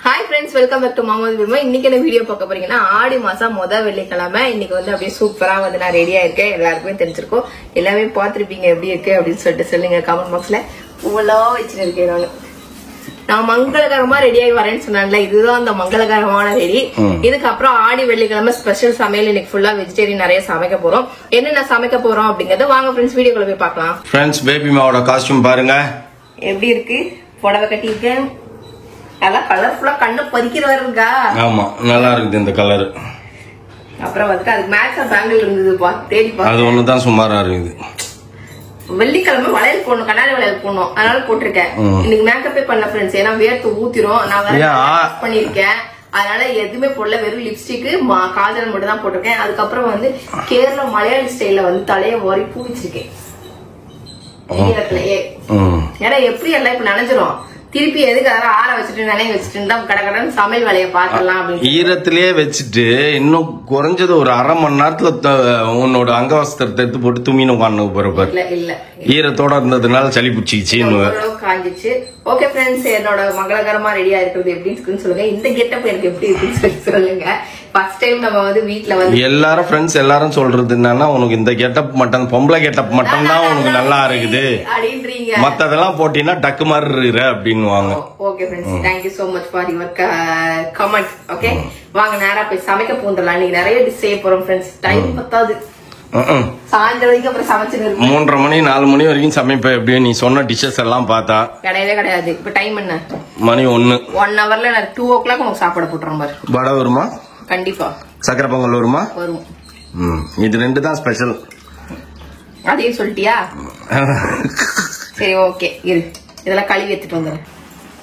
Hi friends, welcome back to Mama's Vilma. இன்னைக்கு என்ன video பார்க்க போறீங்கன்னா ஆடி மாசம் முதல் வெள்ளிக்கிழமை இன்னைக்கு வந்து அப்படியே சூப்பரா வந்து நான் ரெடியா இருக்கேன். எல்லாருக்குமே தெரிஞ்சிருக்கும். எல்லாமே பாத்துருப்பீங்க எப்படி இருக்கு அப்படின்னு சொல்லிட்டு சொல்லுங்க கமெண்ட் பாக்ஸ்ல. இவ்வளோ வச்சிருக்கேன் நான் மங்களகரமா ரெடியாகி வரேன்னு சொன்னான்ல, இதுதான் அந்த மங்களகரமான ரெடி. இதுக்கப்புறம் ஆடி வெள்ளிக்கிழமை ஸ்பெஷல் சமையல் இன்னைக்கு ஃபுல்லா வெஜிடேரியன் நிறைய சமைக்க போறோம். என்னென்ன சமைக்க போறோம் அப்படிங்கறத வாங்க ஃப்ரெண்ட்ஸ் வீடியோக்குள்ள போய் பார்க்கலாம். ஃப்ரெண்ட்ஸ் பேபி மாவோட காஸ்டியூம் பாருங்க எப்படி இருக்கு. புடவை கட்டியிருக்கேன், நல்லா கலர்ஃபுல்லா கண்ணு பறிக்கிற இருக்கா. ஆமா நல்லா இருக்குது இந்த கலர். அப்புறம் வந்து அதுக்கு மேட்சா பேங்கிள் இருந்தது தேடி அது ஒண்ணுதான் சுமாரா இருக்குது. வெள்ளிக்கிழமை வளையல் போடணும், கண்ணாடி வளையல் போடணும், அதனால போட்டிருக்கேன். இன்னைக்கு மேக்கப்பே பண்ணல ஃப்ரெண்ட்ஸ், ஏன்னா வேர்த்து ஊத்திரும். நான் வேற பண்ணிருக்கேன், அதனால எதுவுமே போடல. வெறும் லிப்ஸ்டிக் காஜல் மட்டும் தான் போட்டிருக்கேன். அதுக்கப்புறம் வந்து கேரளா மலையாளி ஸ்டைல வந்து தலைய ஓரி பூ வச்சிருக்கேன் ஈரத்திலேயே. ஏன்னா எப்படி எல்லாம் இப்ப நினைஞ்சிரும், திருப்பி எதுக்கு அதெல்லாம் ஆற வச்சுட்டு நினைய வச்சுட்டு தான் கடகடன்னு சமையல் வேலையை பாத்துடலாம் அப்படின்னு ஈரத்திலேயே வச்சுட்டு இன்னும் குறைஞ்சது ஒரு அரை மணி நேரத்துல உன்னோட அங்கவஸ்திரத்தை எடுத்து போட்டு துணின்னு உட்காந்து போறப்ப இல்ல ஈரத்தோட இருந்ததுனால சளி பிடிச்சிச்சு காஞ்சிச்சு. ஓகே ஃப்ரெண்ட்ஸ், என்னோட மங்களகரமா ரெடியா இருக்கிறது எப்படி இருக்குன்னு சொல்லுங்க. இந்த கெட்டப் எனக்கு எப்படி இருக்குன்னு சொல்லி சொல்லுங்க. ஃபர்ஸ்ட் டைம் நம்ம வந்து வீட்ல வந்து எல்லாரும் ஃப்ரெண்ட்ஸ் எல்லாரும் சொல்றது என்னன்னா, உனக்கு இந்த கெட்டப் மட்டும் பொம்பளை கெட்டப் மட்டும் தான் உனக்கு நல்லா இருக்குது அப்படின்றீங்க, மத்ததெல்லாம் போட்டீங்கன்னா டக்கு மாதிரி இருக்கிற அப்படின்னுவாங்க. Okay friends, thank you so much for your comment. Okay வாங்க நேரா போய் சமைக்க போந்துடலாம். இன்னைக்கு நிறைய டிஷ் செய்ய போறோம் ஃப்ரெண்ட்ஸ். டைம் பத்தாது, சாயந்தரம் வரைக்கும் அப்புறம் சமைச்சு 3:30 மணி 4 மணி வரைக்கும் சமைப்பேன். எப்படியோ நீ சொன்ன டிஷஸ் எல்லாம் பார்த்தா கிடையவே கிடையாது. இப்ப டைம் என்ன மணி 1 ஹவர்ல நான் 2 o'clock உனக்கு சாப்பாடு போட்டுறோம் பாரு. வடை வருமா? கண்டிப்பா. சக்கரை பொங்கல் வருமா? வரும். இது 2 தான் ஸ்பெஷல். அதையும் சொல்லிட்டியா? சரி ஓகே இரு, இதெல்லாம் கழுவி எடுத்துட்டு வந்துடுறேன்.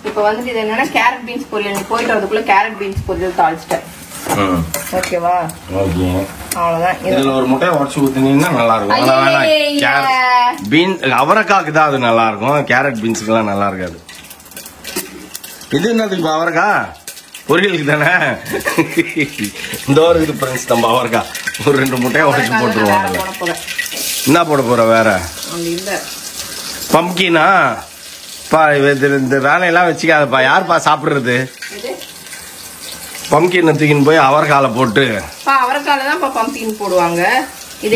இப்ப வந்துட்டு இது என்னன்னா கேரட் பீன்ஸ் பொரியல். நீ போயிட்டு வரதுக்குள்ள கேரட் பீன்ஸ் பொரியல் தாளிச்சிட்டேன். ஓகேவா? ஓகே அவ்வளவுதான். இதுல ஒரு முட்டையை உடச்சு ஊத்தினீங்கன்னா நல்லா இருக்கும். பீன்ஸ் அவரைக்காக்கு தான் அது நல்லா இருக்கும், கேரட் பீன்ஸுக்கு எல்லாம் நல்லா இருக்காது. இது என்னது அவரைக்கா பொரியலுக்கு தானே. இந்த ஒரு இது ஃப்ரெண்ட்ஸ், நம்ம அவரைக்கா ஒரு 2 முட்டையை உடச்சு போட்டுருவோம். என்ன போட போற வேற? பம்கினா பா இந்த வேலையெல்லாம் வச்சுக்காதப்பா. யாருப்பா சாப்பிடுறது? பம்கின் தூக்கின்னு போய் அவரைக்கால போட்டு அவரைக்கால தான் பம்கின் போடுவாங்க.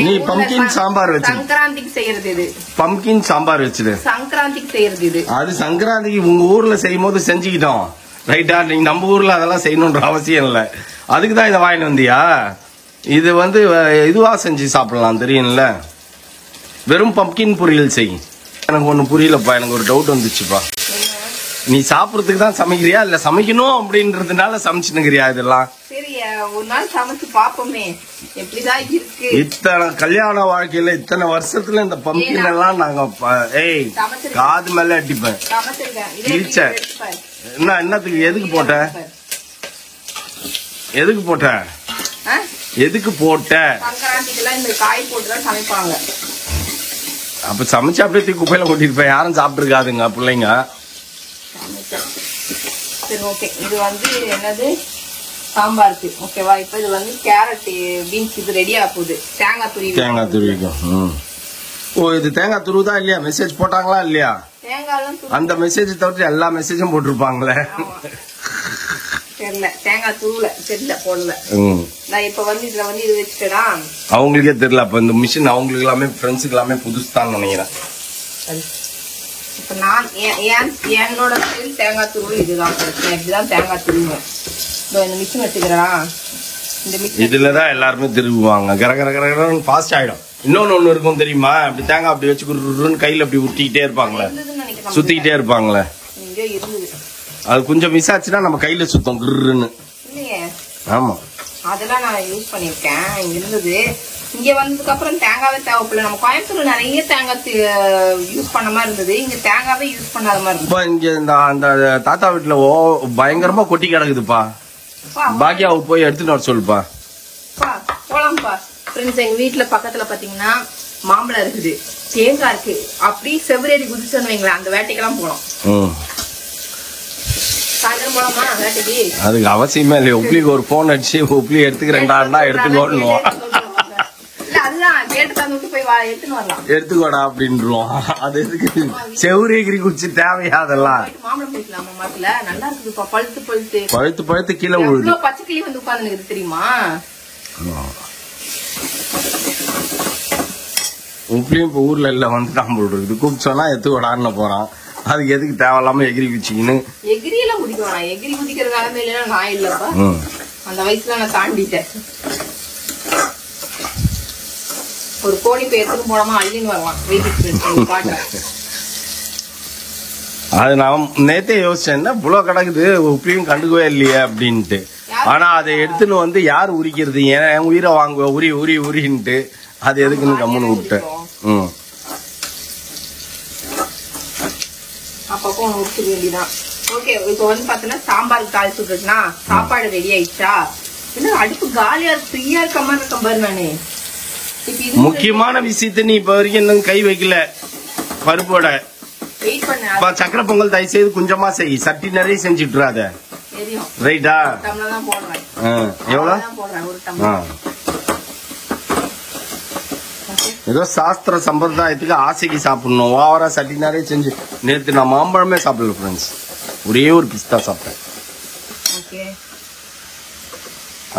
நீ பம்கின் சாம்பார் வச்சு சங்கராந்திக்கு செய்யறது. இது பம்கின் சாம்பார் வச்சுது சங்கராந்திக்கு செய்யறது. இது அது சங்கராந்திக்கு உங்க ஊர்ல செய்யும் போது செஞ்சுக்கிட்டோம் ரைட்டா. நீங்க நம்ம ஊர்ல அதெல்லாம் செய்யணும்ன்ற அவசியம் இல்லை. அதுக்குதான் இதை வாங்கிட்டு வந்தியா? இது வந்து இதுவா செஞ்சு சாப்பிடலாம் தெரியும்ல. வெறும் பம்கின் பொரியல் செய். எனக்கு ஒண்ணு புரியலப்பா, எனக்கு ஒரு டவுட் வந்துச்சுப்பா. நீ சாப்பிடறதுக்கு தான் சமைக்கிறியா இல்ல சமைக்கணும் அப்படின்றதுனால சமைச்சுனுக்கிறியா? இதெல்லாம் சரி, ஒரு நாள் சமைச்சு பாப்போமே எப்படிதான் இருக்கு. இத்தனை கல்யாண வாழ்க்கையில இத்தனை வருஷத்துல இந்த பம்கின் எல்லாம் நாங்க காது மேல அடிப்பேன். என்னத்துக்கு எதுக்கு போட்ட? எதுக்கு போட்ட? எதுக்கு போட்ட? இந்த காய் போட்டுதான் சமைப்பாங்க. அப்ப சமைச்சு அப்படியே தூக்கி குப்பையில கொட்டிருப்பேன். யாரும் சாப்பிட்டு இருக்காதுங்க பிள்ளைங்க. சரி ஓகே, இது வந்து என்னது சாம்பாருக்கு. ஓகேவா? இப்ப இது வந்து கேரட் பீன்ஸ் இது ரெடியா போகுது. தேங்காய் துருவிக்கும். ஓ இது தேங்காய் துருவுதா இல்லையா? மெசேஜ் போட்டாங்களா இல்லையா? அந்த மெசேஜ் தவிர்த்து எல்லா மெசேஜும் போட்டிருப்பாங்களே. தெரியல, தேங்காய் துருவல தெரியல போடல. நான் இப்ப வந்து இதுல வந்து இது வச்சுட்டா அவங்களுக்கே தெரியல. அப்ப இந்த மிஷின் அவங்களுக்கு எல்லாமே ஃப்ரெண்ட்ஸுக்கு எல்லாமே புதுசுதான் நினைக்கிறேன். இப்ப நான் என்னோட தேங்காய் துருவு இதுதான். இப்படிதான் தேங்காய் துருவேன். இந்த மிஷின் வச்சுக்கிறேன். இந்த மிஷின் இதுலதான் எல்லாருமே திருவுவாங்க. கரகரன்னு ஃபாஸ்ட் ஆயிடும். ஒண்ணு இருக்கும் தெரியுமா? அப்படி தேங்காய் அப்படி வச்சு கையில அப்படி உருட்டிக்கிட்டே இருப்பாங்களே, சுத்திக்கிட்டே இருப்பாங்களே. அது கொஞ்சம் மிஸ் ஆச்சுன்னா நம்ம கையில சுத்தம் கிருன்னு. ஆமா, அதெல்லாம் நான் யூஸ் பண்ணிருக்கேன். இங்க இருந்தது. இங்க வந்ததுக்கு அப்புறம் தேங்காவே தேவைப்படல. நம்ம கோயம்புத்தூர்ல நிறைய தேங்காய் யூஸ் பண்ண மாதிரி இருந்தது. இங்க தேங்காவே யூஸ் பண்ணாத மாதிரி இருக்கு. இங்க அந்த தாத்தா வீட்டுல பயங்கரமா கொட்டி கிடக்குதுப்பா. பாக்கியாவுக்கு போய் எடுத்துட்டு வர சொல்லுப்பா. போலாம்ப்பா. ஃப்ரெண்ட்ஸ், எங்க வீட்டுல பக்கத்துல பாத்தீங்கன்னா மாம்பழம் இருக்குது, தேங்காய் இருக்கு. அப்படி செவ்வரேறி குதிச்சோன்னு வைங்களேன், அந்த வேட்டைக்கெல்லாம் போலாம். சாயந்தரம் போலாமா வேட்டைக்கு? அதுக்கு அவசியமே இல்லையா? உப்ளிக்கு ஒரு போன் அடிச்சு உப்ளி எடுத்துக்கிறேன்டா எடுத்துக்கோன்னு. அதுதான் கேட்டு உட்காந்து விட்டு போய் எடுத்துன்னு வரலாம். எடுத்துக்கோடா அப்படின்றோம். அது எதுக்கு செவுரி எகிரி குச்சி தேவையா அதெல்லாம்? மாம்பழம் போய்க்கலாமா மரத்துல? நல்லா இருக்குதுப்பா, பழுத்து பழுத்து பழுத்து பழுத்து கீழே விழுது. பச்சை கிளி வந்து உட்கார்ந்து தெரியுமா? உப்புலையும் இப்ப ஊர்ல இல்ல வந்துட்டான் போடுறது. கூப்பிச்சோன்னா எடுத்துக்கோடான்னு போறான். அதுக்கு எதுக்கு தேவையில்லாம எகிரி குச்சிக்கின்னு? எகிரி எல்லாம் குதிக்க வேணாம். எகிரி குதிக்கிற காலமே இல்லைன்னா நான் இல்லப்பா. அந்த வயசுல நான் தாண்டிட்டேன். ஒரு கோழி போய் எடுத்துட்டு போனோமா அள்ளின்னு வரலாம். அது நான் நேத்தே யோசிச்சேன், இவ்வளவு கிடக்குது உப்பையும் கண்டுக்கவே இல்லையே அப்படின்ட்டு. ஆனா அதை எடுத்துன்னு வந்து யார் உரிக்கிறது? என் உயிரை வாங்குவ உரி உரி உரின்ட்டு அது எதுக்குன்னு கம்முன்னு விட்டேன். அப்பப்போ முடிச்சுக்க வேண்டியதான். ஓகே, இப்போ வந்து பாத்தீங்கன்னா சாம்பாருக்கு தாளிச்சு விட்டுனா சாப்பாடு ரெடி ஆயிடுச்சா? என்ன அடுப்பு காலியா ஃப்ரீயா இருக்க மாதிரி இருக்க பாரு. நானு முக்கியமான விஷயத்த நீ இப்ப வரைக்கும் இன்னும் கை வைக்கல. பருப்போட வெயிட் பண்ண. சக்கரை பொங்கல் தயவு செய்து கொஞ்சமா செய், சட்டி நிறைய செஞ்சுட்டுறாத. ரைட்டா? எவ்வளவு? ஏதோ சாஸ்திர சம்பிரதாயத்துக்கு ஆசைக்கு சாப்பிடணும். ஓவரா சட்டி நிறைய செஞ்சு. நேற்று நான் மாம்பழமே சாப்பிடல ஃப்ரெண்ட்ஸ், ஒரே ஒரு பிஸ்தா சாப்பிட்டேன்.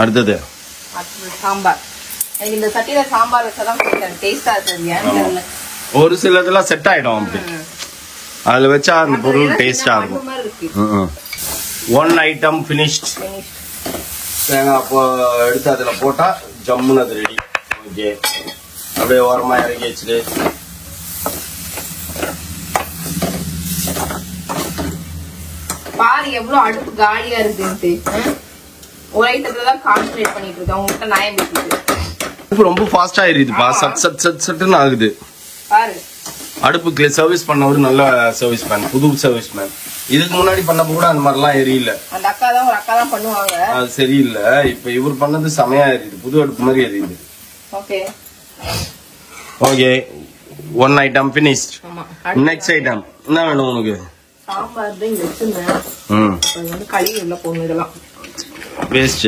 அடுத்தது சாம்பார். இந்த சட்டியில சாம்பார் வச்சாதான் டேஸ்டா இருக்கு. ஒரு சிலதெல்லாம் செட் ஆயிடும் அப்படி, அதுல வச்சா அந்த பொருள் டேஸ்டா இருக்கும். One item finished. தேங்காய் எடுத்து அதுல போட்டா ஜம்முன்னு அது ரெடி. ஓகே, அப்படியே ஓரமா இறக்கி வச்சுட்டு பாரு எவ்வளவு அடுப்பு காலியா இருக்குன்ட்டு. ஒரு ஐட்டத்துல தான் கான்சன்ட்ரேட் பண்ணிட்டு இருக்கேன். உங்ககிட்ட நியாயம் இருக்குது. ரொம்ப ஃபாஸ்டா எரியுதுப்பா, சட் சட் சட் சட்டுன்னு ஆகுது. பாரு அடுப்புக்கு சர்வீஸ் பண்ண ஒரு நல்ல சர்வீஸ் மேன், புது சர்வீஸ் மேன். இதுக்கு முன்னாடி பண்ணப்ப கூட அந்த மாதிரிலாம் எரியல. அந்த அக்கா தான் ஒரு அக்கா தான் பண்ணுவாங்க, அது சரியில்லை. இப்ப இவர் பண்ணது செமையா எரியுது, புது அடுப்பு மாதிரி எரியுது. Okay okay, one item finished. Next item என்ன வேணும் உனக்கு? சாம்பார் தான் இங்க வச்சிருந்தேன். கழுவி உள்ள போடணும். இதெல்லாம் வேஸ்ட்.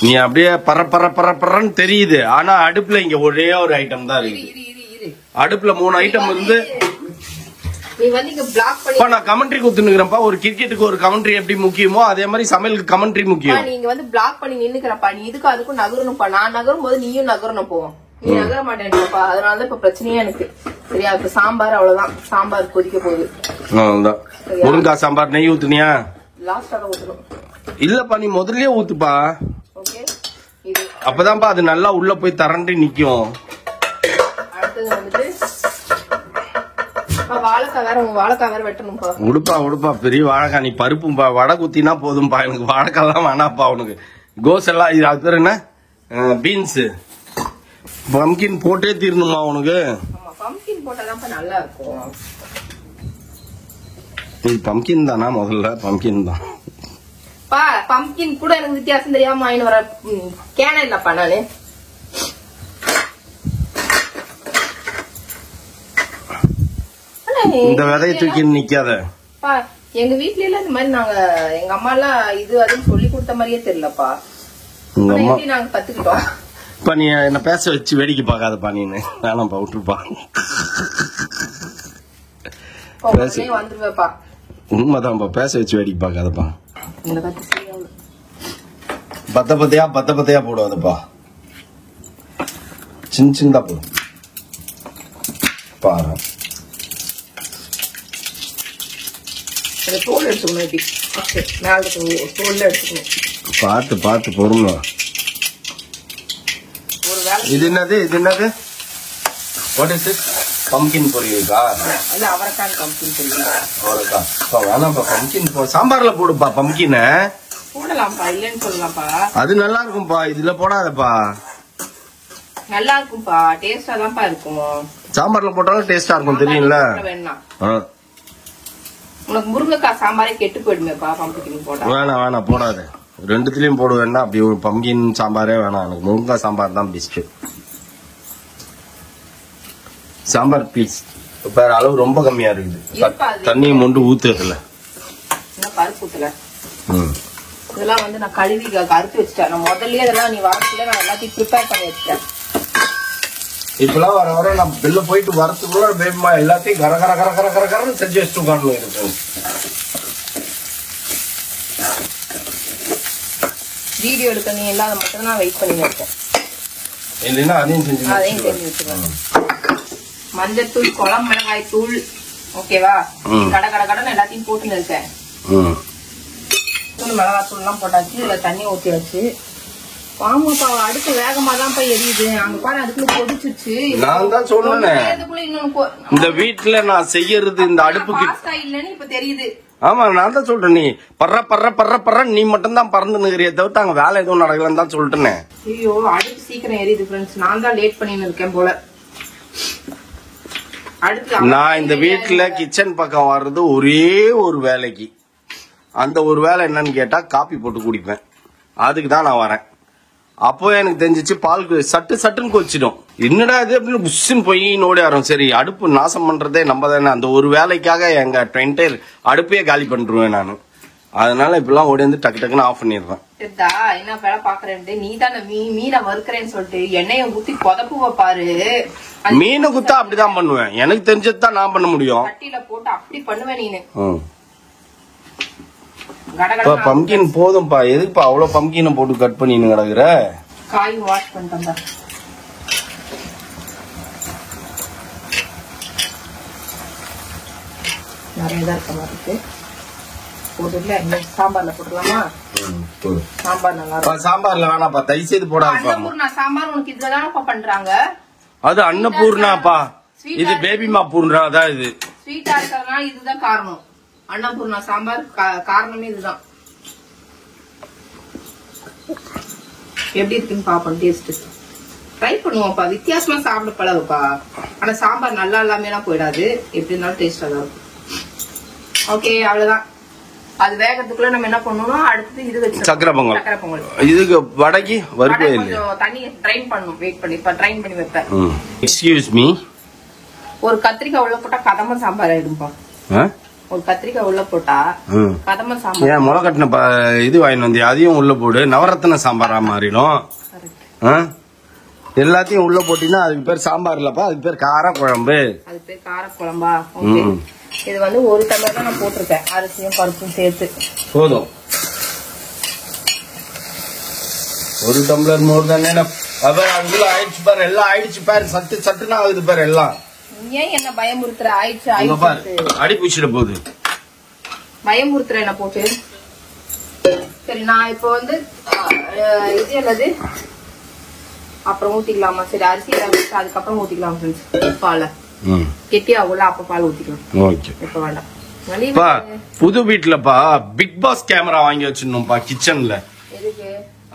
நீ அப்படியே பர பர பர பரன்னு தெரியுது, ஆனா அடுப்புல இங்க ஒரே ஒரு ஐட்டம் தான் இருக்கு. அடுப்புல 3 ஐட்டம் இருந்து நீ வந்து இங்க பிளாக் பண்ணி. நான் கமெண்ட்ரி குத்துனுக்குறேன்ப்பா. ஒரு கிரிக்கெட்டுக்கு ஒரு கமெண்ட்ரி எப்படி முக்கியமோ அதே மாதிரி சமையலுக்கு கமெண்ட்ரி முக்கியம். நீங்க வந்து பிளாக் பண்ணி நின்னுக்கிறப்பா. நீ இதுக்கு அதுக்கும் நகரணும்ப்பா. நான் நகரும் போது நீயும் நகரணும் போவோம். நீ நகர மாட்டேன்ப்பா. அதனாலதான் இப்ப பிரச்சனையா எனக்கு. சரியா? இப்ப சாம்பார் அவ்வளவுதான். சாம்பார் கொதிக்க போகுது. முருங்கா சாம்பார் நெய் ஊத்துனியா? லாஸ்டா ஊத்தணும். இல்லப்பா, நீ முதல்லயே ஊத்துப்பா. ஓகே, அப்பதான்ப்பா அது நல்லா உள்ள போய் தரண்டி நிக்கும். அடுத்தது வந்துட்டு வாழைக்காய் வேற வெட்டணும்பா. உடுப்பா பெரிய வாழைக்காய். நீ பருப்பும்பா, வடை குத்தினா போதும்பா. எனக்கு வாழைக்காய் எல்லாம் வேணாப்பா. உனக்கு கோஸ் எல்லாம் இது அது பேர் என்ன, பீன்ஸ் பம்கின் போட்டே தீரணுமா உனக்கு? பம்கின் போட்டாதான் நல்லா இருக்கும். இது பம்கின் தானா? முதல்ல பம்கின் தான் பா. பம்கின் கூட எனக்கு வித்தியாசம் தெரியாம வாங்கிட்டு வர கேன இல்லப்பா நானு. இந்த விதையை தூக்கி நிக்காத. எங்க வீட்ல எல்லாம் இந்த மாதிரி நாங்க எங்க அம்மா எல்லாம் இது அதுன்னு சொல்லி கொடுத்த மாதிரியே தெரியலப்பா. நாங்க கத்துக்கிட்டோம். இப்ப நீ என்ன பேச வச்சு வேடிக்கை பாக்காதப்பா. நீனு வேணாம்ப்பா, விட்டுருப்பா. வந்துருவேப்பா. உண்மைதான்ப்பா, பேச வச்சு வேடிக்கை பாக்காதப்பா. பத்த பத்தையா போடுவாதப்பா. சின்னதா போடும் பாரு. தோல் எடுத்துக்கணும். பார்த்து பொறுங்க. இது என்னது? What is it? பம்கின் பொரியலுக்கா? இல்ல அவரைக்காய் பம்கின் பொரியல். அவரைக்காய் வேணாம்ப்பா. பம்கின் சாம்பார்ல போடுப்பா. பம்கின் போடலாம்ப்பா, இல்லன்னு சொல்லலாம்ப்பா. அது நல்லா இருக்கும்பா. இதுல போடாதப்பா. நல்லா இருக்கும்பா, டேஸ்டா தான்ப்பா இருக்கும். சாம்பார்ல போட்டாலும் டேஸ்டா இருக்கும் தெரியும்ல. உனக்கு முருங்கைக்காய் சாம்பாரே கெட்டு போயிடுமேப்பா பம்கின் போட்டா. வேணாம் போடாது. ரெண்டுத்திலயும் போடுவேன்னா அப்படி ஒரு பம்கின் சாம்பாரே வேணாம். எனக்கு முருங்கா சாம்பார் தான் பெஸ்ட். சாம்பார் ப்ளீஸ். வேற அளவு ரொம்ப கம்மியா இருக்குது. தண்ணியை மொண்டு ஊத்துறதுல பருப்பு ஊத்துல இதெல்லாம் வந்து நான் கழுவி அறுத்து வச்சுட்டேன். நான் முதல்ல இதெல்லாம் நீ வாரத்துல நான் எல்லாத்தையும் ப்ரிப்பேர் பண்ணி வச்சுட்டேன். இப்பெல்லாம் வர வர நான் வெளில போயிட்டு வரத்துக்குள்ள பேபிமா எல்லாத்தையும் கர கர கர கர கர கரன்னு செஞ்சு வச்சுட்டு உட்காந்து இருக்கு. வீடியோ எடுக்க நீ இல்லாத மட்டும் நான் வெயிட் பண்ணி இருக்கேன். இல்லைன்னா அதையும் செஞ்சு வச்சுக்கோங்க. மஞ்சள் தூள், குழம்பு மிளகாய் தூள், ஓகேவா? கட கட கடன்னு எல்லாத்தையும் போட்டுன்னு இருக்கேன். மிளகாய் தூள் எல்லாம் போட்டாச்சு. இதுல தண்ணி ஊத்தியாச்சு. ஆமாப்பா, அடுப்பு வேகமா தான் போய் எரியுது. அங்க பாரு, அதுக்குள்ள கொதிச்சிருச்சு. நான் தான் சொன்னேன் இந்த வீட்டுல நான் செய்யறது இந்த அடுப்புக்கு இல்லன்னு இப்ப தெரியுது. ஆமா, நான் தான் சொல்றேன். நீ பர்ற பர்ற பர்ற பர்ற நீ மட்டும் தான் பறந்து நிக்கிறிய தவிர்த்து அங்க வேலை எதுவும் நடக்கலன்னு தான் சொல்லிட்டேன். ஐயோ, அடுப்பு சீக்கிரம் எரியுது ஃப்ரெண்ட்ஸ். நான் தான் லேட் பண்ணின்னு இருக்கேன் போல. நான் இந்த வீட்டுல கிச்சன் பக்கம் வர்றது ஒரே ஒரு வேலைக்கு. அந்த ஒரு வேலை என்னன்னு கேட்டா காப்பி போட்டு குடிப்பேன். அதுக்கு தான் நான் வரேன். அப்போ எனக்கு தெரிஞ்சிச்சு பால் சட்டு சட்டுன்னு கொச்சிடும். என்னடா இது அப்படின்னு புஷ்ன்னு போய் நோடி ஆறோம். சரி, அடுப்பு நாசம் பண்றதே நம்ம தானே. அந்த ஒரு வேலைக்காக எங்க என்டையர் அடுப்பையே காலி பண்ணிருவேன் நான். அதனால இப்பெல்லாம் ஓடி வந்து டக்கு டக்குன்னு ஆஃப் பண்ணிடுவேன். என்ன வேலை பாக்குறேன், நீ தானே மீனை வறுக்கிறேன்னு சொல்லிட்டு எண்ணெயை ஊத்தி கொதப்புவ பாரு. மீனை குத்தா அப்படிதான் பண்ணுவேன். எனக்கு தெரிஞ்சதுதான் நான் பண்ண முடியும். கட்டில போட்டு அப்படி பண்ணுவேன் நீனு. பம்கின் போதும்பா. எதுக்குப்பா அவ்வளவு பம்கினை போட்டு கட் பண்ணின்னு கிடக்குற? காய் வாஷ் பண்ணிட்டேன். நிறையதான் இருக்க மாதிரி போட்டுல சாம்பார்ல போட்டுலாமா? சாம்பார் நல்லா இருக்கும். சாம்பார்ல வேணாப்பா, தயவு செய்து போடாது. சாம்பார் உனக்கு இதுலதானப்பா பண்றாங்க. அது அன்னபூர்ணாப்பா, இது பேபிமா பூர்ணா தான். இது ஸ்வீட்டா இருக்கிறதுனால இதுதான் காரணம். அன்னபூர்ணா சாம்பார் காரணமே இதுதான். எப்படி இருக்குன்னு பாப்போம். டேஸ்ட் ட்ரை பண்ணுவோம்ப்பா. வித்தியாசமா சாப்பிட பழகுப்பா. ஆனா சாம்பார் நல்லா இல்லாம போயிடாது. எப்படி இருந்தாலும் டேஸ்டா தான் இருக்கும். ஓகே, அவ்வளவுதான். அது வேகத்துக்குள்ள நம்ம என்ன பண்ணணும், அடுத்து இது வச்சு சக்கரை பொங்கல். சக்கரை பொங்கல் இதுக்கு வடக்கி வறுக்கவே இல்லை. தண்ணி ட்ரைன் பண்ணணும். வெயிட் பண்ணி இப்ப ட்ரைன் பண்ணி வைப்பேன். எக்ஸ்கியூஸ் மீ, ஒரு கத்திரிக்காய் உள்ள போட்டா கதம்ப சாம்பார் ஆயிடும்பா. ஒரு கத்திரிக்காய் உள்ள போட்டா கதம்ப சாம்பார். ஏன் முளை கட்டின இது வாங்கிட்டு வந்தியா? அதையும் உள்ள போடு. நவரத்ன சாம்பாரா மாறிடும். எல்லாத்தையும் உள்ள போட்டீங்கன்னா அதுக்கு பேர் சாம்பார் இல்லப்பா, அதுக்கு பேர் கார குழம்பு. அது பேர் கார குழம்பா? இது வந்து ஒரு டம்ளர் தான் நான் போட்டிருக்கேன், அரிசியும் பருப்பும் சேர்த்து. போதும், ஒரு டம்ளர் மோர் தானே. அதுக்குள்ள ஆயிடுச்சு பாரு, எல்லாம் ஆயிடுச்சு பாரு. சட்டு சட்டுனா ஆகுது பாரு எல்லாம். ஏன் என்ன பயமுறுத்துற? ஆயிடுச்சு அடி பூச்சிட போகுது. பயமுறுத்துற என்ன போட்டு. சரி, நான் இப்ப வந்து இது என்னது அப்புறம் ஊத்திக்கலாமா? சரி, அரிசி அதுக்கப்புறம் ஊத்திக்கலாம் ஃப்ரெண்ட்ஸ். பால கெட்டியா உள்ள அப்ப பால் ஊத்திக்கலாம். இப்ப வேண்டாம். புது வீட்டுலப்பா பிக் பாஸ் கேமரா வாங்கி வச்சிடணும்ப்பா கிச்சன்ல.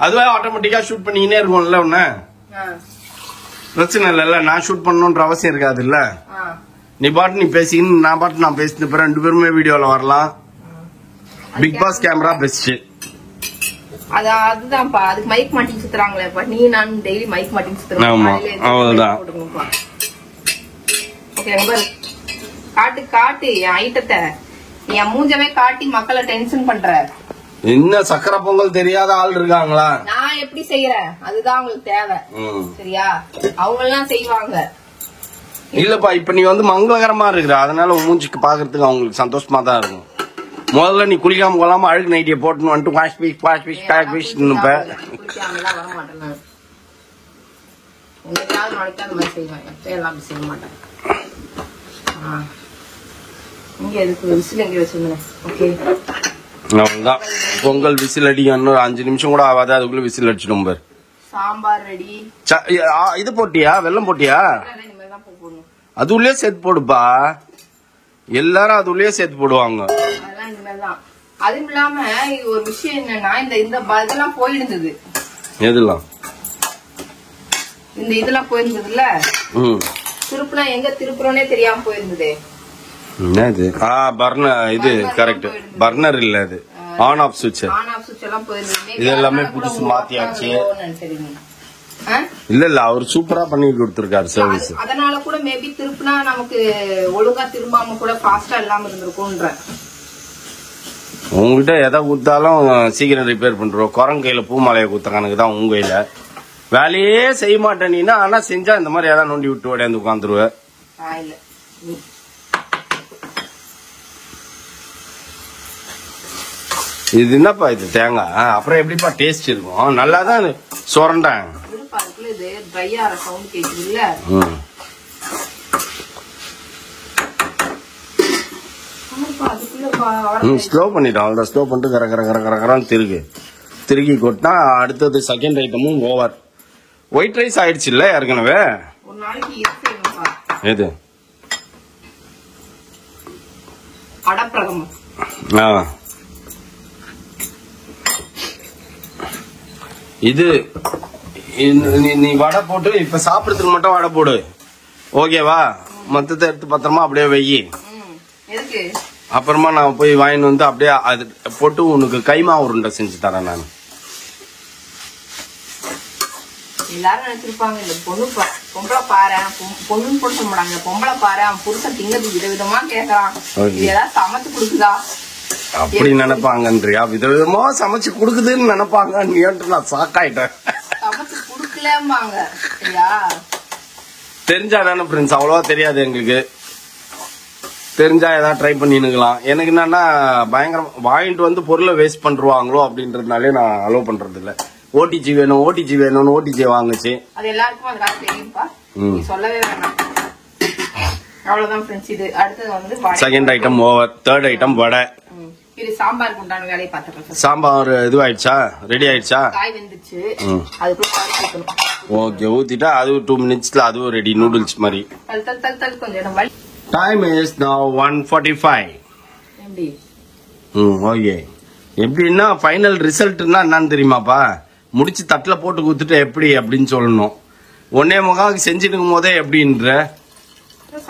அதுவே ஆட்டோமேட்டிக்கா ஷூட் பண்ணிக்கினே இருக்கும்ல. ஒண்ணு பிரச்சனை இல்ல, நான் ஷூட் பண்ணணும்ன்ற அவசியம் இருக்காது இல்ல. நீ பாட்டு நீ பேசிக்கின்னு நான் பாட்டு நான் பேசிட்டு ரெண்டு பேருமே வீடியோல வரலாம். Big boss camera best. அதுதான்ப்பா, அதுக்கு மைக் மாட்டின்னு சுத்துறாங்களேப்பா. நீ நான் டெய்லி மைக் மாட்டின்னு சுத்துறோம். காட்டு காட்டு என் ஐட்டத்தை, என் மூஞ்சவே காட்டி மக்களை டென்ஷன் பண்ற. என்ன சக்கரை பொங்கல் தெரியாத ஆள் இருக்காங்களா? நான் எப்படி செய்யறேன் அதுதான் அவங்களுக்கு தேவை. சரியா? அவங்க எல்லாம் செய்வாங்க. இல்லப்பா, இப்ப நீ வந்து மங்களகரமா இருக்கிற, அதனால மூஞ்சிக்கு பாக்குறதுக்கு அவங்களுக்கு சந்தோஷமா தான் இருக்கும். முதல்ல நீ குளிக்காம கொள்ளாம அழுகு நைட்டிய போட்டுன்னு வந்துட்டு wash piece wash piece back piece வர மாட்டேன் நான். என்னைக்காவது நாளைக்கு அந்த மாதிரி செய்வேன், எல்லாம் செய்ய மாட்டேன். இங்க எதுக்கு விசில் எங்க வச்சிருந்தேன். ஓகே, அவ்வளவுதான். பொங்கல் விசில் அடிக்க இன்னும் 5 நிமிஷம் கூட ஆகாது, அதுக்குள்ள விசில் அடிச்சிடும் பாரு. சாம்பார் ரெடி. இது போட்டியா? வெல்லம் போட்டியா? அது உள்ளே சேர்த்து போடுப்பா. எல்லாரும் அது உள்ளே சேர்த்து போடுவாங்க. அதெல்லாம் இனிமேல்தான். அதுவும் இல்லாம ஒரு விஷயம் என்னன்னா, இந்த இதெல்லாம் போயிருந்தது. எதுலாம்? இந்த இதெல்லாம் போயிருந்ததுல திருப்புனா எங்க திருப்புறோனே தெரியாம போயிருந்தது. என்ன இது? பர்னர். இது கரெக்ட், பர்னர் இல்ல, இது ஆன் ஆஃப் சுவிட்ச். ஆன் ஆஃப் சுவிட்ச் எல்லாம் போயிருந்தது. இது எல்லாமே புதுசு மாத்தியாச்சு. இல்ல இல்ல, அவர் சூப்பரா பண்ணி கொடுத்திருக்காரு சர்வீஸ். அதனால கூட மேபி திருப்புனா நமக்கு ஒழுங்கா திரும்பாம கூட ஃபாஸ்டா இல்லாம இருந்திருக்கும்ன்ற. உங்ககிட்ட எதை கொடுத்தாலும் சீக்கிரம் ரிப்பேர் பண்றோம். குரங்கு கையில பூ மாலையை கொடுத்த கணக்கு தான் உங்க கையில. வேலையே செய்ய மாட்டேன் நீனா. ஆனா செஞ்சா இந்த மாதிரி ஏதாவது நோண்டி விட்டு ஓடியாந்து உட்காந்துருவ. இது என்னப்பா இது தேங்காய்? அப்புறம் எப்படிப்பா டேஸ்ட் இருக்கும்? நல்லாதான் சொரண்டேன். ஸ்லோ பண்ணிட்டோம். அவ்வளோ ஸ்லோ பண்ணிட்டு கர கர கர கரகரான்னு திருகி கொட்டினா அடுத்தது செகண்ட் ஐட்டமும் ஓவர். ஒயிட் ரைஸ் ஆயிடுச்சு இல்ல ஏற்கனவே. எது இது நீ வடை போட்டு இப்ப சாப்பிடறதுக்கு மட்டும் வடை போடு, ஓகேவா? மொத்தத்தை எடுத்து பத்திரமா அப்படியே வெயி. அப்புறமா நான் போய் வாங்கிட்டு வந்து அப்படியே அது போட்டு உனக்கு கைமா உருண்டை செஞ்சு தரேன் நான். எல்லாரும் நினைச்சிருப்பாங்க இந்த பொம்பளை பாரு, பொண்ணுன்னு போட்டு சொல்ல மாட்டாங்க, பொம்பளை பாரு அவன் புருஷன் திங்கிறது விதவிதமா கேக்குறான், ஏதாவது சமைச்சு கொடுக்குதா அப்படி நினைப்பாங்கன்றியா? விதவிதமா சமைச்சு கொடுக்குதுன்னு நினைப்பாங்க. நீ நான் சாக்காயிட்டேன். சமைச்சு குடுக்கலம்பாங்க. சரியா? தெரிஞ்சாதானே ஃப்ரெண்ட்ஸ், அவ்வளவா தெரியாது எங்களுக்கு. தெரிஞ்சா ஏதாவது ட்ரை பண்ணிக்கலாம். எனக்கு என்னன்னா பயங்கரம் வாங்கிட்டு வந்து பொருளை வேஸ்ட் பண்றாங்களோ அப்படின்றதுனாலே நான் அலோவ் பண்றது இல்ல. ஓடிஜி வேணும் ஓடிஜி வேணும்னு ஓடிஜி வாங்குச்சு. அது எல்லாருக்கும் அதனால தெரியும்பா, நீ சொல்லவே வேணாம். அவ்வளவுதான் ஃப்ரெண்ட்ஸ். இது அடுத்தது வந்து second item over. Third item vada. இது சாம்பாருக்கு உண்டான வேலையை பார்த்துக்கலாம். சாம்பார் இது ஆயிடுச்சா? ரெடி ஆயிடுச்சா? காய் வெந்துச்சு. அதுக்குள்ள பருப்பு ஊத்தணும். ஓகே, ஊத்திட்டா அது 2 மினிட்ஸ்ல அதுவும் ரெடி. நூடுல்ஸ் மாதிரி. கொஞ்சம் டைம் இஸ் நவ 1:45. எப்படி? ஓகே. எப்படின்னா ஃபைனல் ரிசல்ட்னா என்னன்னு தெரியுமாப்பா? முடிச்சு தட்டுல போட்டு குடுத்துட்டு எப்படி அப்படின்னு சொல்லணும். 1:45 செஞ்சுட்டு போதே எப்படின்ற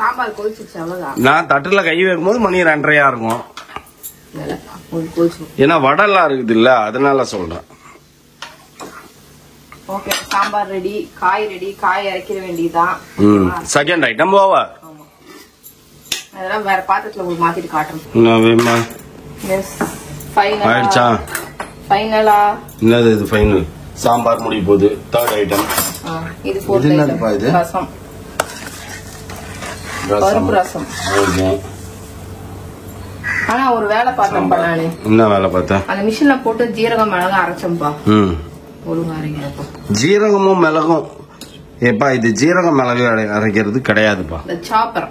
சாம்பார் கொதிச்சிச்சு அவ்வளவுதான். நான் தட்டுல கை வைக்கும் போது மணி 2:30 இருக்கும். ஏன்னா வடெல்லாம் இருக்குது இல்ல, அதனால சொல்றேன். ஓகே, சாம்பார் ரெடி, காய் ரெடி, காய் இறக்கிற வேண்டியதுதான். Second item over. அதெல்லாம் வேற பாத்திரத்துல உங்களுக்கு மாத்திட்டு காட்டுறேன். ஆயிடுச்சா? ஃபைனலா என்னது இது? ஃபைனல் சாம்பார் முடிய போகுது. தேர்ட் ஐட்டம் இது என்னதுப்பா? இது ரசம், பருப்பு ரசம். ஆனா ஒரு வேலை பார்த்தேன் நானு. என்ன வேலை பார்த்தேன்? அந்த மிஷின்ல போட்டு ஜீரகம் மிளகும் அரைச்சம்பா. ஒழுங்கா அரைக்கிறப்ப ஜீரகமும் மிளகும் ஏப்பா? இது ஜீரகம் மிளகு அரைக்கிறது கிடையாதுப்பா. சாப்பர்.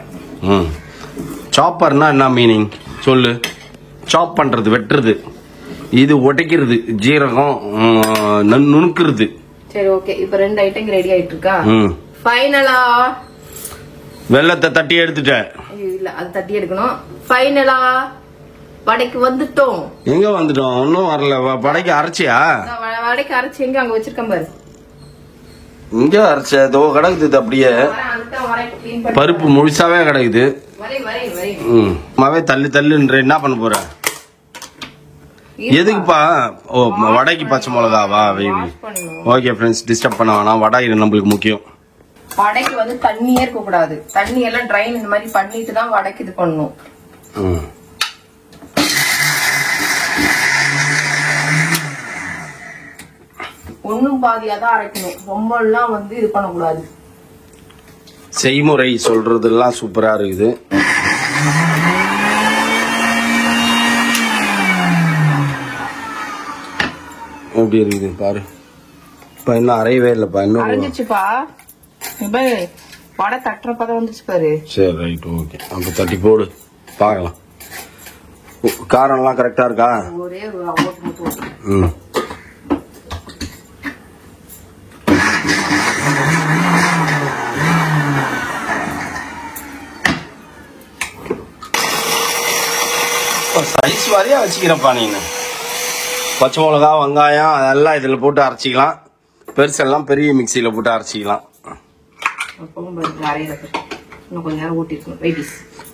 சாப்பர்னா என்ன மீனிங் சொல்லு? சாப் பண்றது, வெட்டுறது. இது உடைக்கிறது, ஜீரகம் நுணுக்குறது. சரி ஓகே, இப்ப 2 ஐட்டம் ரெடி ஆயிட்டு இருக்கா. ஃபைனலா வெள்ளத்தை தட்டி எடுத்துட்டேன். இல்ல அது தட்டி எடுக்கணும். ஃபைனலா வடைக்கு வந்துட்டோம். எங்க வந்துட்டோம்? ஒன்னும் வரல. வடைக்கு அரைச்சியா? வடைக்கு அரைச்சி எங்க அங்க வச்சிருக்கேன் பாரு. இங்க அரைச்ச தோ கிடக்குது அப்படியே. பருப்பு முழுசாவே கிடக்குது. மாவே தள்ளு தள்ளுன்ற என்ன பண்ண போற? எதுக்குப்பா? ஓ, வடைக்கு பச்சை மிளகாவா? ஓகே ஃப்ரெண்ட்ஸ், டிஸ்டர்ப் பண்ண வேணாம். வடை நம்மளுக்கு முக்கியம். வடைக்கு வந்து தண்ணியே இருக்க கூடாது. தண்ணி எல்லாம் ட்ரைன் இந்த மாதிரி பண்ணிட்டு தான் வடைக்கு இது பண்ணணும். ஒண்ணும் பாதியாதான் அரைக்கணும். ரொம்ப எல்லாம் வந்து இது பண்ணக்கூடாது. செய்முறை சொல்றதெல்லாம் சூப்பரா இருக்குது. எப்படி இருக்குது பாரு. இப்ப இன்னும் அரையவே இல்லப்பா. இன்னும் அரைஞ்சிச்சுப்பா. வடை தட்டுற பதம் வந்துச்சு பாரு. சரி ரைட், ஓகே. அப்ப தட்டி போடு பாக்கலாம். காரம் எல்லாம் கரெக்டா இருக்கா? ஒரே ஒரு சைஸ் வாரியா வச்சுக்கிறப்பா நீங்க. பச்சை மிளகா, வெங்காயம் அதெல்லாம் இதுல போட்டு அரைச்சிக்கலாம். பெருசெல்லாம் பெரிய மிக்சியில போட்டு அரைச்சிக்கலாம்.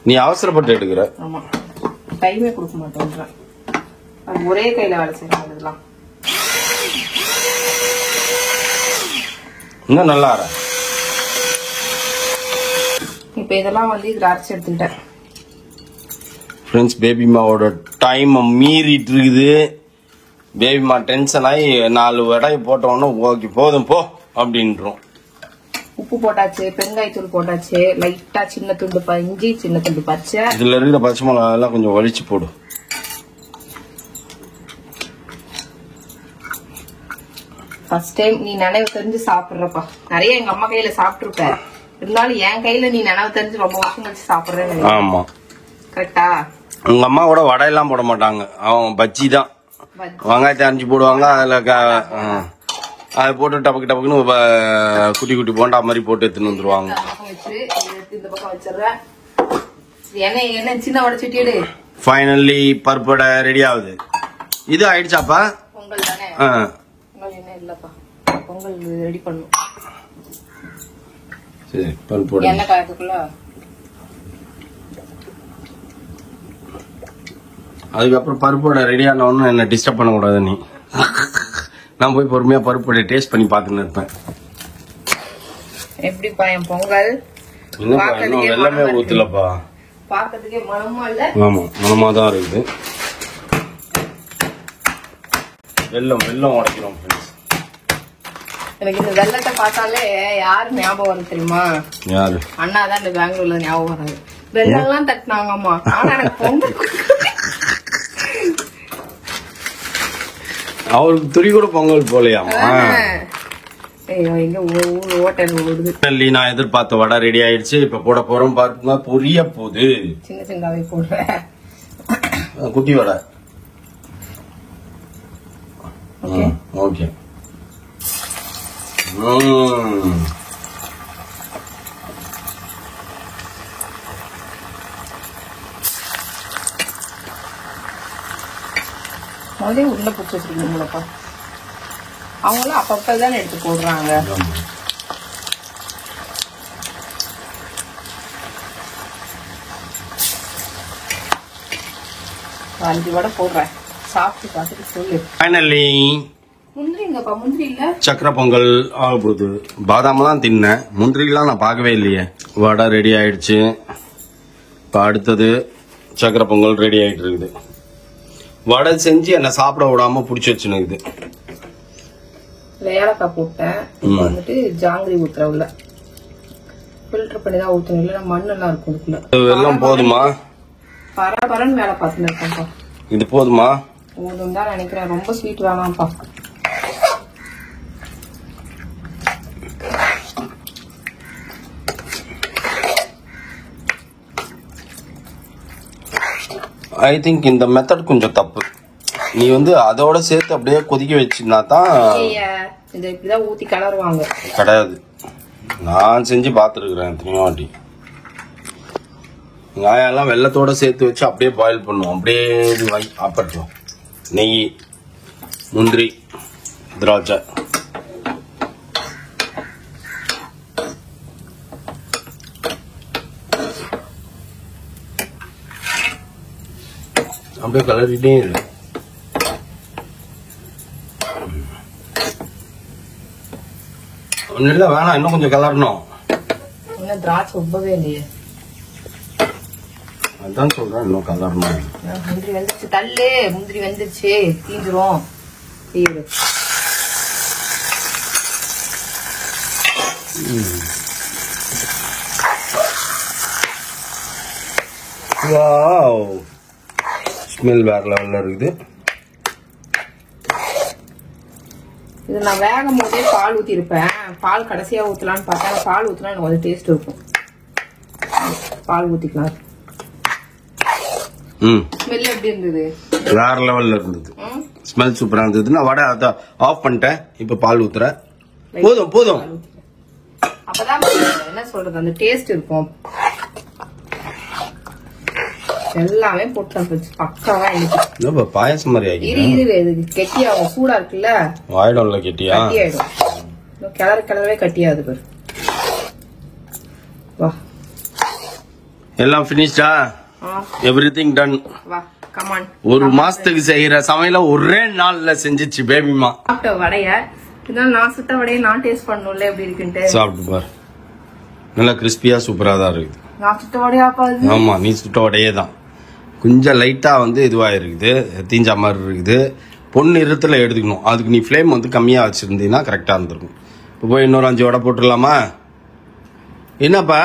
நீ அவசரப்பட்டு எடுக்கிற. டைமே கொடுக்க மாட்டேன். ஒரே கையில வேலை செய்யலாம். இன்னும் நல்லா அரை. இப்ப இதெல்லாம் வந்து இதுல அரைச்சி எடுத்துட்டேன். ஃப்ரெண்ட்ஸ், பேபிமாவோட டைம் மீறிட்டு இருக்குது. பேபிமா டென்ஷன் ஆகி 4 வடை போட்டோன்னு ஓகே போதும் போ அப்படின்றோம். உப்பு போட்டாச்சு, பெருங்காயத்தூள் போட்டாச்சு, லைட்டா சின்ன துண்டு இஞ்சி, சின்ன துண்டு பச்சை. இதுல இருக்கிற பச்சை மிளகா எல்லாம் கொஞ்சம் வலிச்சு போடு. ஃபர்ஸ்ட் டைம் நீ நினைவு தெரிஞ்சு சாப்பிடுறப்பா. நிறைய எங்க அம்மா கையில சாப்பிட்டுருப்ப, இருந்தாலும் என் கையில நீ நினைவு தெரிஞ்சு ரொம்ப வருஷம் கழிச்சு சாப்பிடுறேன்னு. ஆமா கரெக்டா? உங்க அம்மா கூட வடை எல்லாம் போட மாட்டாங்க, அவங்க பஜ்ஜி தான். வெங்காயத்தை அரைஞ்சி போடுவாங்க, அதுல அதை போட்டு டபக்கு டபக்குன்னு குட்டி குட்டி போண்டா மாதிரி போட்டு எடுத்துன்னு வந்துருவாங்க. இந்த பக்கம் வச்சிடுறேன். என்ன சின்ன வடைச்சிட்டு ஃபைனலி பருப்பு வடை ரெடி ஆகுது. இது ஆயிடுச்சாப்பா? பொங்கல் தானே? பொங்கல் என்ன இல்லப்பா, பொங்கல் ரெடி பண்ணும். சரி, பருப்பு வடை எண்ணெய் காயத்துக்குள்ள. அதுக்கப்புறம் பருப்பு வடை ரெடி ஆன ஒன்னும் என்ன டிஸ்டர்ப் பண்ணக்கூடாது. நீ நான் போய் பொறுமையா பருப்பு வடை டேஸ்ட் பண்ணி பாத்துன்னு இருப்பேன். எப்படிப்பா என் பொங்கல்? எல்லாமே ஊத்துலப்பா, பாக்கிறதுக்கே மனமா இல்ல? ஆமா, மனமா தான் இருக்குது. வெல்லம் உடைக்கிறோம். எனக்கு இந்த வெள்ளத்தை பார்த்தாலே யாரு ஞாபகம் வரும் தெரியுமா? யாரு? அண்ணா தான் இந்த பெங்களூர்ல ஞாபகம் வராது. வெள்ளம் எல்லாம் தட்டினாங்கம்மா, ஆனா எனக்கு பொங்கல் அவருக்கு துணி கூட பொங்கல் போலையாமா? எங்க ஓட்டல் ஓடுது. நான் எதிர்பார்த்த வடை ரெடி ஆயிடுச்சு. இப்ப போட போறோம் பாருங்க, பொரிய போகுது. சின்ன சின்னதாவே போடுறேன். குட்டி வடை. ஓகே. முதலே உள்ள புடிச்சு வச்சிருக்கீங்களப்பா. அவங்களும் அப்பப்பதானே எடுத்து போடுறாங்க. அஞ்சு வடை போடுறேன், சாப்பிட்டு பார்த்துட்டு சொல்லு. ஃபைனலி முந்திரிங்கப்பா, முந்திரி இல்ல? சக்கரை பொங்கல் ஆக போகுது. பாதாம் தான் தின்னேன், முந்திரிலாம் நான் பார்க்கவே இல்லையே. வடை ரெடி ஆயிடுச்சு. இப்போ அடுத்தது சக்கரை பொங்கல் ரெடி ஆயிட்டு இருக்குது. வடை செஞ்சு என்ன சாப்பிட விடாம புடிச்சு வச்சுனுக்குது. ஏலக்காய் போட்டேன். இப்போ வந்துட்டு ஜாங்கிரி ஊத்துற உள்ள ஃபில்டர் பண்ணி தான் ஊத்தணும், இல்ல மண்ணு எல்லாம் இருக்கும் இதுக்குள்ள. எல்லாம் போதுமா? பரபரன்னு வேலை பார்த்துன்னு இருக்கேன்ப்பா. இது போதுமா? போதும் தான் நினைக்கிறேன், ரொம்ப ஸ்வீட் வேணாம்ப்பா. ஐ திங்க் இந்த மெத்தட் கொஞ்சம் தப்பு. நீ அதோட சேர்த்து அப்படியே கொதிக்க வச்சுனா தான். இந்த இப்படிதான் ஊத்தி கலருவாங்க கிடையாது, நான் செஞ்சு பார்த்துருக்குறேன் எத்தனையோ வாட்டி. வெங்காயெல்லாம் வெள்ளத்தோட சேர்த்து வச்சு அப்படியே பாயில் பண்ணுவோம். அப்படியே அப்பட்டோம். நெய், முந்திரி, திராட்சை, அப்படியே கலரிட்டே இருக்கு. ஒன்னும் இல்லை, வேணாம், இன்னும் கொஞ்சம் கலரணும். இன்னும் திராட்சை உப்பவே இல்லையே. அதான் சொல்றேன், இன்னும் கலரணும். முந்திரி வெந்துருச்சு, தள்ளு. முந்திரி வெந்துருச்சு, தீஞ்சிரும். ஸ்மெல் வேற லெவல்ல இருக்குது. இது நான் வேகும் போதே பால் ஊத்தி இருப்பேன். பால் கடைசியா ஊத்தலான்னு பார்த்தா பால் ஊத்தினா எனக்கு கொஞ்சம் டேஸ்ட் இருக்கும். பால் ஊத்திக்கலாம். ஸ்மெல் எப்படி இருந்தது? வேற லெவல்ல இருந்தது. ஸ்மெல் சூப்பரா இருந்தது. நான் வடை ஆஃப் பண்ணிட்டேன். இப்ப பால் ஊத்துறேன். போதும் போதும். அப்பதான் என்ன சொல்றது, அந்த டேஸ்ட் இருக்கும். எல்லாமே போட்டு பக்காவா இருக்கு. பாயசம் மாதிரி ஆகிடும். கெட்டியாகும், சூடா இருக்குல்ல. ஆயிடும்ல, கெட்டியா கட்டியாயிடும். கிளறவே கட்டியாது பாரு. வா, எல்லாம் பினிஷ்டா? Everything done. வா, கம் ஆன். ஒரு மாசத்துக்கு செய்யற சமையல ஒரே நாள்ல செஞ்சிச்சு பேபிமா. சாப்பிட்ட வடைய இதெல்லாம் நான் சுட்ட வடையை நான் டேஸ்ட் பண்ணணும்ல எப்படி இருக்குன்ட்டு. சாப்பிட்டு பாரு, நல்லா கிறிஸ்பியா சூப்பரா தான் இருக்குது. நான் சுட்ட வடையாப்பா? ஆமா, நீ சுட்ட வடையே தான். கொஞ்சம் லைட்டா இதுவா இருக்குது, தீஞ்சா மாதிரி இருக்குது. பொண்ணு இருத்துல எடுத்துக்கணும். அதுக்கு நீ ஃப்ளேம் கம்மியா வச்சிருந்தீங்கன்னா கரெக்டா இருந்திருக்கும். போய் இன்னொரு 5 வடை போட்டுடலாமா? என்னப்பா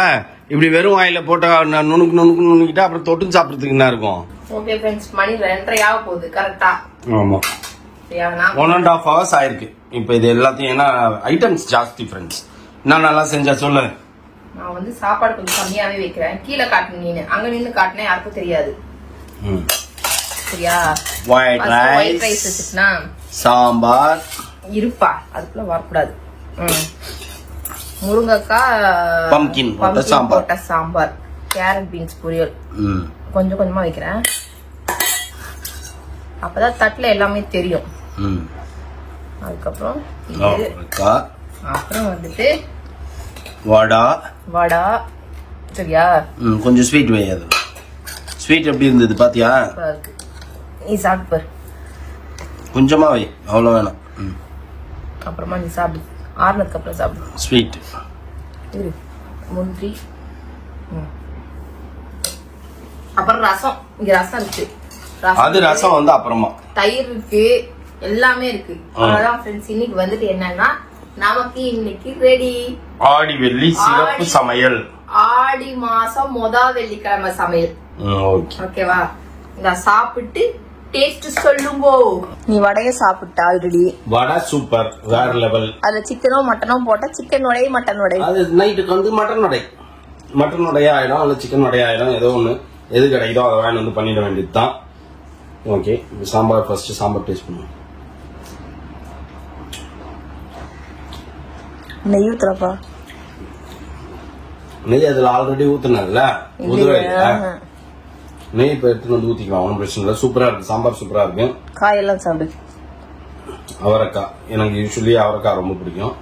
இப்படி வெறும் வாயில போட்டா நுணுக்கு நுணுக்கிட்டா அப்புறம் தொட்டு சாப்பிட்றதுக்கு என்ன இருக்கும்? ஓகே ஃப்ரெண்ட்ஸ், மணி 2:30 ஆக போகுது கரெக்டா. ஆமா, 1.5 hours ஆயிருக்கு. இப்ப இது எல்லாத்தையும் ஏன்னா ஐட்டம்ஸ் ஜாஸ்தி ஃப்ரெண்ட்ஸ். என்ன நல்லா செஞ்சா சொல்லு. நான் வந்து சாப்பாடு கொஞ்சம் கம்மியாவே வைக்கிறேன். கீழே காட்டுன நீனு, அங்க நின்று காட்டினா யாருக்கும் தெரியாது. சரியா? ஒயிட் ரைஸ் வச்சுனா சாம்பார் இருப்பா, அதுக்குள்ள வரக்கூடாது. முருங்கைக்காய் பம்கின் போட்ட சாம்பார், கேரட் பீன்ஸ் பொரியல் கொஞ்சம் கொஞ்சமா வைக்கிறேன். அப்பதான் தட்டுல எல்லாமே தெரியும். அதுக்கப்புறம் அப்புறம் வந்துட்டு வடா. சரியா? கொஞ்சம் ஸ்வீட் வையாது. ஸ்வீட் எப்படி இருந்தது பாத்தியா? நீ சாப்பிட்டு பாரு. கொஞ்சமா வை, அவ்வளவு வேணாம். அப்புறமா நீ சாப்பிடு, ஆறுனதுக்கு அப்புறம் சாப்பிடு. ஸ்வீட் முந்திரி, அப்புறம் ரசம். இங்க ரசம் இருக்கு. அது ரசம் வந்து அப்புறமா தயிர் இருக்கு, எல்லாமே இருக்கு. அவ்வளவுதான் ஃப்ரெண்ட்ஸ். இன்னைக்கு வந்துட்டு என்னன்னா நமக்கு இன்னைக்கு ரெடி ஆடி வெள்ளி சிறப்பு சமையல். ஆடி மாசம் முதல் வெள்ளிக்கிழமை சமையல். ஓகேவா? இத சாப்பிட்டு டேஸ்ட் சொல்லுங்கோ. நீ வடைய சாப்பிட்ட ஆல்ரெடி. வடை சூப்பர், வேற லெவல். அதுல சிக்கனோ மட்டனோ போட்டா சிக்கன் வடை மட்டன் வடை. அது நைட்டுக்கு வந்து மட்டன் வடையா ஆயிடும், இல்ல சிக்கன் வடையா ஆயிடும். ஏதோ ஒண்ணு எது கிடைக்குதோ அதை வாங்கி வந்து பண்ணிட வேண்டியதுதான். Okay, sambar first sambar taste பண்ணுவோம். நெய் ஊத்துறப்பா. நெய் அதுல ஆல்ரெடி ஊத்துனதுல நெய் இப்ப எடுத்து வந்து ஊத்திக்கலாம், ஒன்றும் பிரச்சனை இல்லை. சூப்பரா இருக்கு சாம்பார், சூப்பரா இருக்கு. காயெல்லாம் சாப்பிடு. அவரைக்காய் எனக்கு யூஸ்வலி அவரைக்காய் ரொம்ப பிடிக்கும்.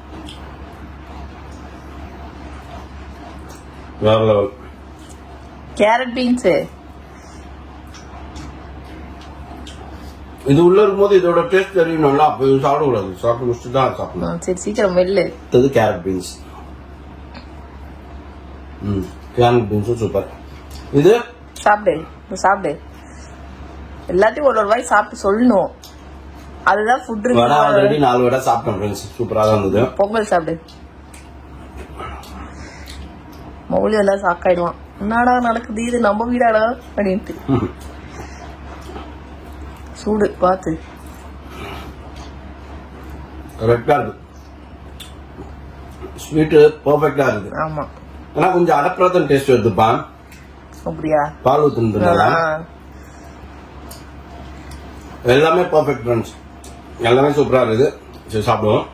வேற லெவல். கேரட் பீன்ஸ் இது உள்ள இருக்கும்போது இதோட டேஸ்ட் தெரியணும்ல, அப்ப சாப்பிடக்கூடாது. சாப்பிட்டு முடிச்சுட்டு தான் சாப்பிடணும். சரி, சீக்கிரம் வெள்ளு. இது கேரட் பீன்ஸ். கேரட் பீன்ஸும் சூப்பர். இது சாப்பிடு. எல்லாத்தையும் ஒரு வாய் சாப்பிட்டு சொல்லணும். அதுதான் ஃபுட். ஆல்ரெடி 4 வடை சாப்பிட்டேன் ஃப்ரெண்ட்ஸ், சூப்பரா தான் இருந்தது. பொங்கல் சாப்பிடு. மௌலி எல்லாம் சாக்காயிடுவான். என்னடா நடக்குது, இது நம்ம வீடாடா அப்படின்ட்டு. சூடு பார்த்து. கரெக்டா இருக்கு. ஸ்வீட் பெர்ஃபெக்ட்டா இருக்கு. ஆமா, ஆனா கொஞ்சம் அடப்பிரதன் டேஸ்ட் வருதுப்பா. அப்படியா? பால் ஊத்துனதுனால எல்லாமே பெர்ஃபெக்ட் ஃப்ரெண்ட்ஸ், எல்லாமே சூப்பரா இருக்குது. சரி, சாப்பிடுவோம்.